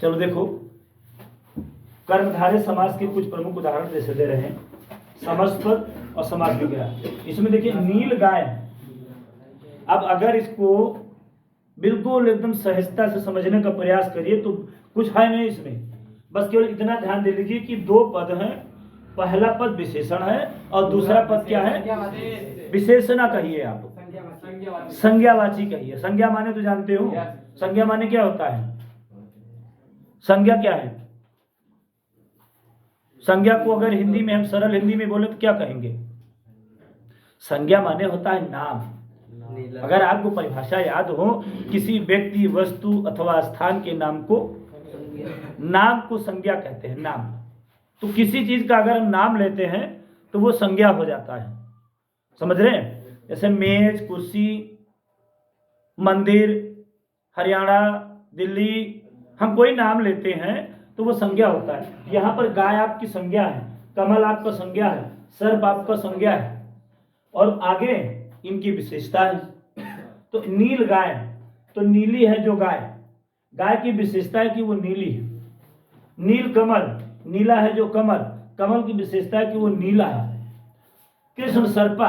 चलो देखो, कर्मधारय समास के कुछ प्रमुख उदाहरण जैसे दे रहे हैं, समस्तपद और समास विग्रह। इसमें देखिए नील गाय। अब अगर इसको बिल्कुल एकदम सहजता से समझने का प्रयास करिए तो कुछ है नहीं इसमें, बस केवल इतना ध्यान दे लीजिए कि दो पद हैं, पहला पद विशेषण है और दूसरा पद क्या है? विशेषणा कहिए आप, संज्ञावाची कहिए। संज्ञा माने तो जानते हो, संज्ञा माने क्या होता है? संज्ञा क्या है? संज्ञा को अगर हिंदी में हम सरल हिंदी में बोले तो क्या कहेंगे? संज्ञा माने होता है नाम। अगर आपको परिभाषा याद हो, किसी व्यक्ति, वस्तु अथवा स्थान के नाम को संज्ञा कहते हैं। नाम तो किसी चीज का अगर हम नाम लेते हैं तो वो संज्ञा हो जाता है। समझ रहे हैं? जैसे मेज, कुर्सी, मंदिर, हरियाणा, दिल्ली, हम कोई नाम लेते हैं तो वो संज्ञा होता है। यहाँ पर गाय आपकी संज्ञा है, कमल आपका संज्ञा है, सर्प आपका संज्ञा है और आगे इनकी विशेषता है। तो नील गाय, तो नीली है जो गाय, गाय की विशेषता है कि वो नीली है। नील कमल, नीला है जो कमल, कमल की विशेषता है कि वो नीला है। कृष्ण सर्पा,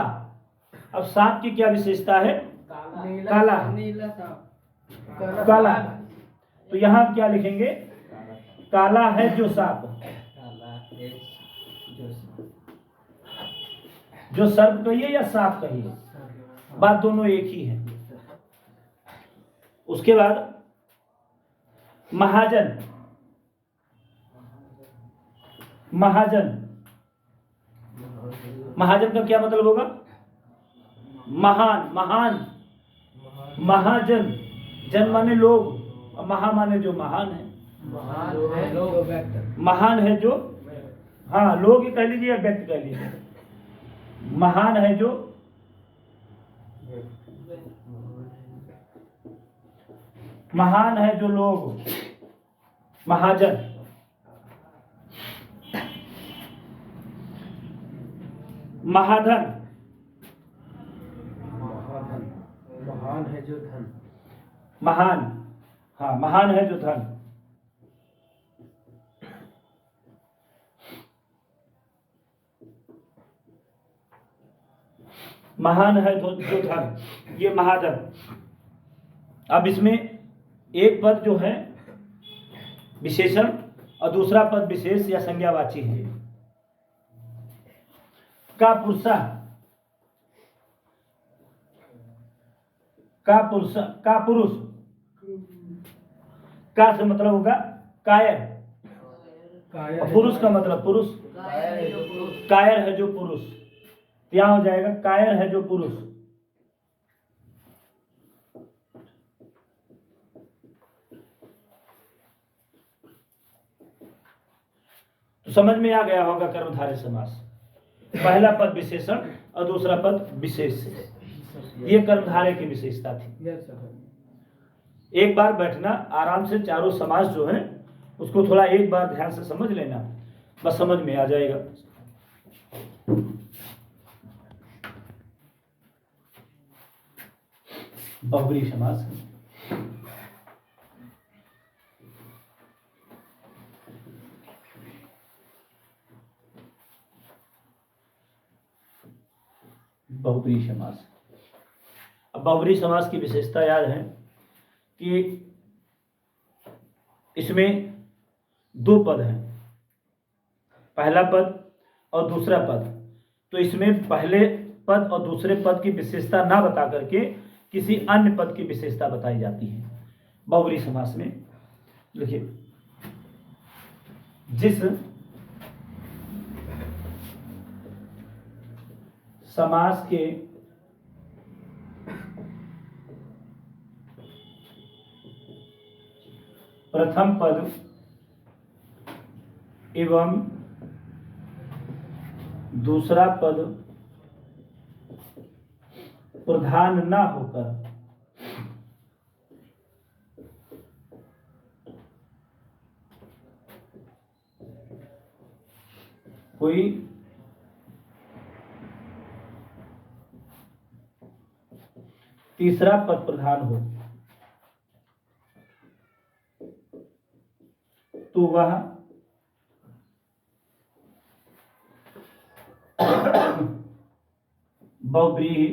अब सांप की क्या विशेषता है? काला, काला। तो यहां क्या लिखेंगे? काला है जो सांप, जो सर्प कहिए या सांप कहिए, बात दोनों एक ही है। उसके बाद महाजन, महाजन, महाजन का क्या मतलब होगा? महान, महान, महाजन। जन माने लोग, महा माने जो महान है। महान है जो, हाँ लोग ही कह लीजिए या व्यक्ति कह लीजिए। महान है जो, महान है जो लोग, महाजन। महाधन, महान है जो धन, महान, हाँ महान है जो धन। महान है जो धन, ये महाधन। अब इसमें एक पद जो है विशेषण और दूसरा पद विशेष या संज्ञावाची है। का पुरुषा, का पुरुष, का पुरुष, का से मतलब होगा कायर, पुरुष का मतलब पुरुष, कायर है जो पुरुष, यहां हो जाएगा कायर है जो पुरुष। तो समझ में आ गया होगा कर्मधारय समास, पहला पद विशेषण और दूसरा पद विशेष। ये कर्मधारय की विशेषता थी। एक बार बैठना आराम से, चारों समास जो है उसको थोड़ा एक बार ध्यान से समझ लेना, बस समझ में आ जाएगा। बहुब्रीहि समास, बहुब्रीहि समास। अब बहुब्रीहि समास की विशेषता याद है कि इसमें दो पद हैं, पहला पद और दूसरा पद। तो इसमें पहले पद और दूसरे पद की विशेषता ना बता करके किसी अन्य पद की विशेषता बताई जाती है बहुब्रीहि समास में। लिखिए, जिस समास के प्रथम पद एवं दूसरा पद प्रधान न होकर कोई तीसरा पद प्रधान हो, तो वह बहुव्रीहि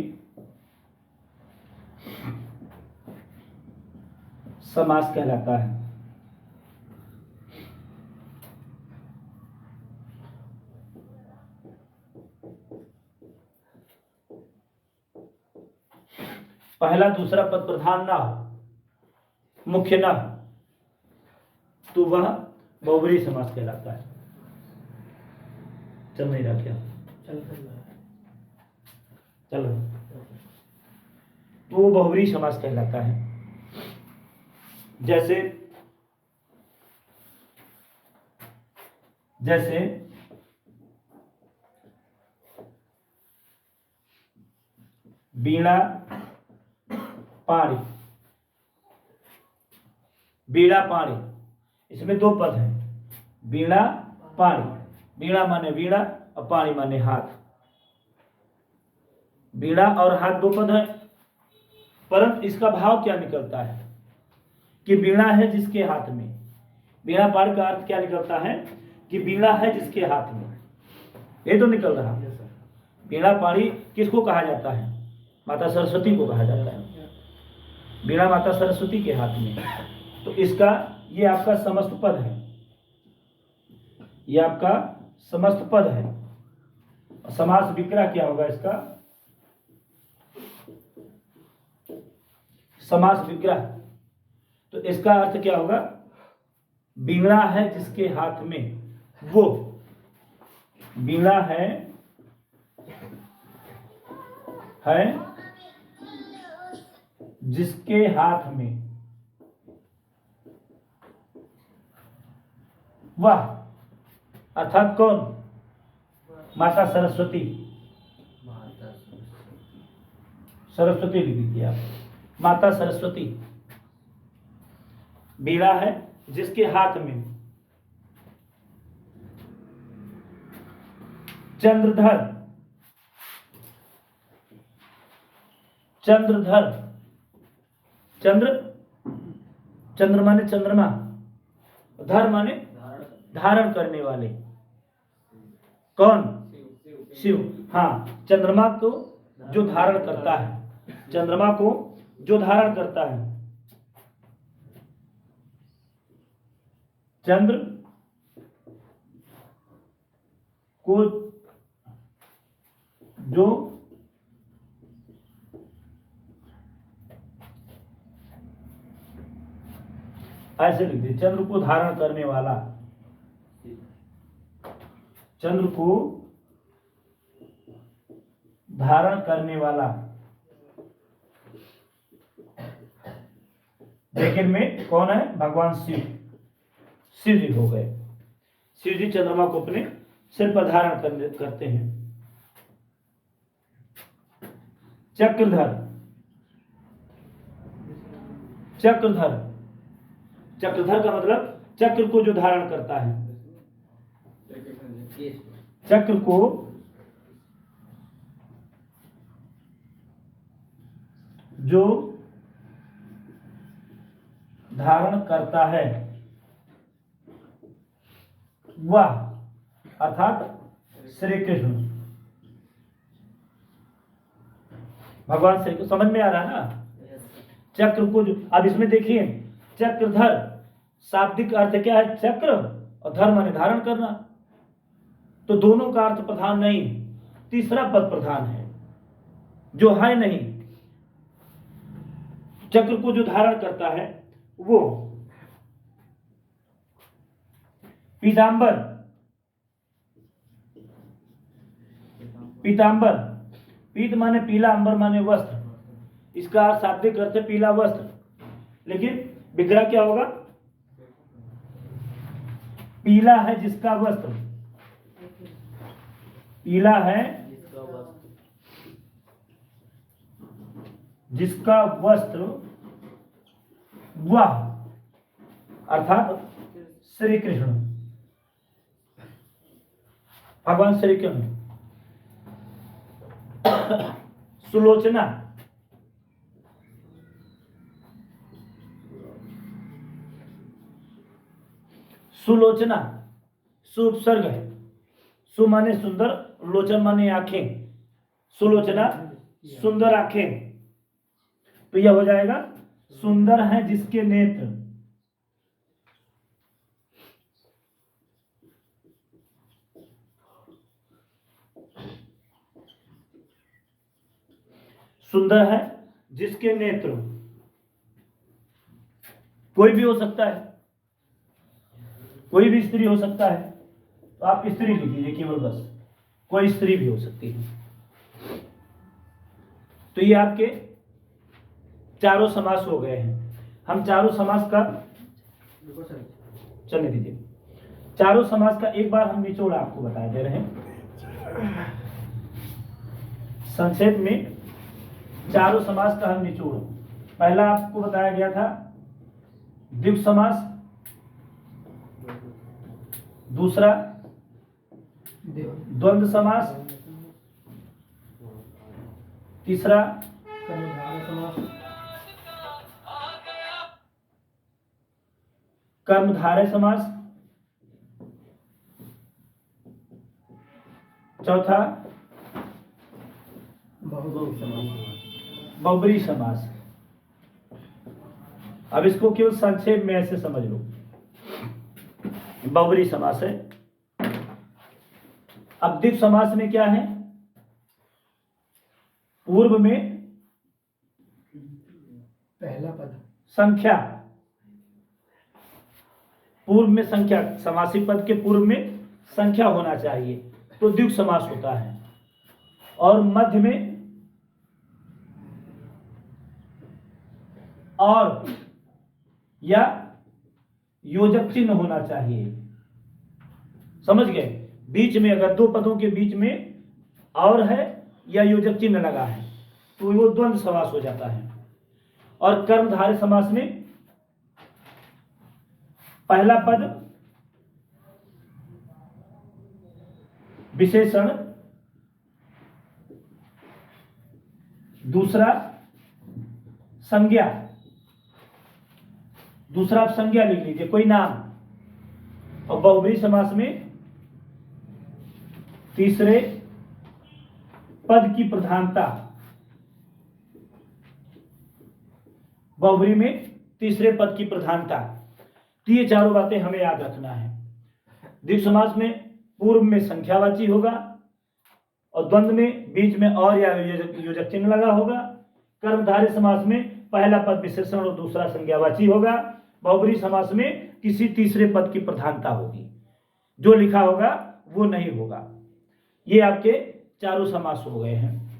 समास कहलाता है। पहला दूसरा पद प्रधान ना हो, मुख्य ना हो, तो वह बहुव्रीहि समास कहलाता है। चल नहीं रहा क्या? चलो, तो वो बहुव्रीहि समास कहलाता है। जैसे जैसे वीणा पाणी, वीणा पाणी, इसमें दो पद हैं, वीणा पाणी। वीणा माने वीणा और पाणी माने हाथ। वीणा और हाथ दो पद हैं, परंतु इसका भाव क्या निकलता है कि वीणा है जिसके हाथ में। वीणा पाणी का अर्थ क्या निकलता है कि वीणा है जिसके हाथ में, ये तो निकल रहा है। वीणा पाणी किसको कहा जाता है? माता सरस्वती को कहा जाता है। वीणा माता सरस्वती के हाथ में। तो इसका ये आपका समस्त पद है, ये आपका समस्त पद है। समास विग्रह क्या होगा इसका? समास विग्रह, तो इसका अर्थ क्या होगा? वीणा है जिसके हाथ में, वो वीणा है जिसके हाथ में, वह अर्थात कौन? माता सरस्वती। सरस्वती लिख दीजिए आप, माता सरस्वती। वीणा है जिसके हाथ में। चंद्रधर, चंद्रधर, चंद्र माने चंद्रमा, धर माने धारण करने वाले। कौन? शिव। हाँ, चंद्रमा को जो धारण करता है, चंद्रमा को जो धारण करता है, चंद्र को जो ऐसे लिख दिए, चंद्र को धारण करने वाला, चंद्र को धारण करने वाला। लेकिन में कौन है? भगवान शिव। शिव जी हो गए। शिव जी चंद्रमा को अपने सिर पर धारण करते हैं। चक्रधर, चक्रधर, चक्रधर का मतलब चक्र को जो धारण करता है, चक्र को जो धारण करता है, वह अर्थात श्री कृष्ण। भगवान श्री कृष्ण। समझ में आ रहा है ना? चक्र को जो, अब इसमें देखिए, चक्रधर शाब्दिक अर्थ क्या है? चक्र, और धर माने धारण करना। तो दोनों का अर्थ प्रधान नहीं, तीसरा पद प्रधान है, जो है नहीं। चक्र को जो धारण करता है वो पीतांबर, पीतांबर, पीत माने पीला, अंबर माने वस्त्र। इसका अर्थ शाब्दिक अर्थ है पीला वस्त्र, लेकिन विग्रह क्या होगा? पीला है जिसका वस्त्र, पीला है जिसका वस्त्र, वह अर्थात श्री कृष्ण, भगवान श्री कृष्ण। सुलोचना, सुलोचना, सु उपसर्ग है, सु माने सुंदर, लोचन माने आंखें, सुलोचना सुंदर आंखें, तो यह हो जाएगा सुंदर है जिसके नेत्र। सुंदर है जिसके नेत्र, कोई भी हो सकता है, कोई भी स्त्री हो सकता है, तो आप स्त्री लिख लीजिए केवल, बस कोई स्त्री भी हो सकती है। तो ये आपके चारों समास हो गए हैं। हम चारों समास का चलने दीजिए, चारों समास का एक बार हम निचोड़ आपको बता दे रहे हैं संक्षेप में। चारों समास का हम निचोड़, पहला आपको बताया गया था द्वित्व समास, दूसरा द्वंद्व समास, तीसरा कर्मधारय समास, चौथा बहुब्री समास। अब इसको केवल संक्षेप में ऐसे समझ लो, बहुब्री समास है। अब द्वित्व समास में क्या है, पूर्व में पहला पद संख्या, पूर्व में संख्या, समासिक पद के पूर्व में संख्या होना चाहिए, तो द्वित्व समास होता है। और मध्य में और या योजक चिन्ह होना चाहिए, समझ गए। बीच में अगर दो पदों के बीच में और है या योजक चिन्ह लगा है तो वो द्वंद्व समास हो जाता है। और कर्मधारय समास में पहला पद विशेषण, दूसरा संज्ञा, दूसरा आप संज्ञा लिख लीजिए, कोई नाम। और बहुब्री समास में तीसरे पद की प्रधानता, बहुब्री में तीसरे पद की प्रधानता। तो ये चारों बातें हमें याद रखना है। द्वित्व समास में पूर्व में संख्यावाची होगा, और द्वंद्व में बीच में और या योजक चिन्ह लगा होगा। कर्मधारय समास में पहला पद विशेषण और दूसरा संज्ञावाची होगा। बहुब्री समास में किसी तीसरे पद की प्रधानता होगी, जो लिखा होगा वो नहीं होगा। ये आपके चारों समास हो गए हैं।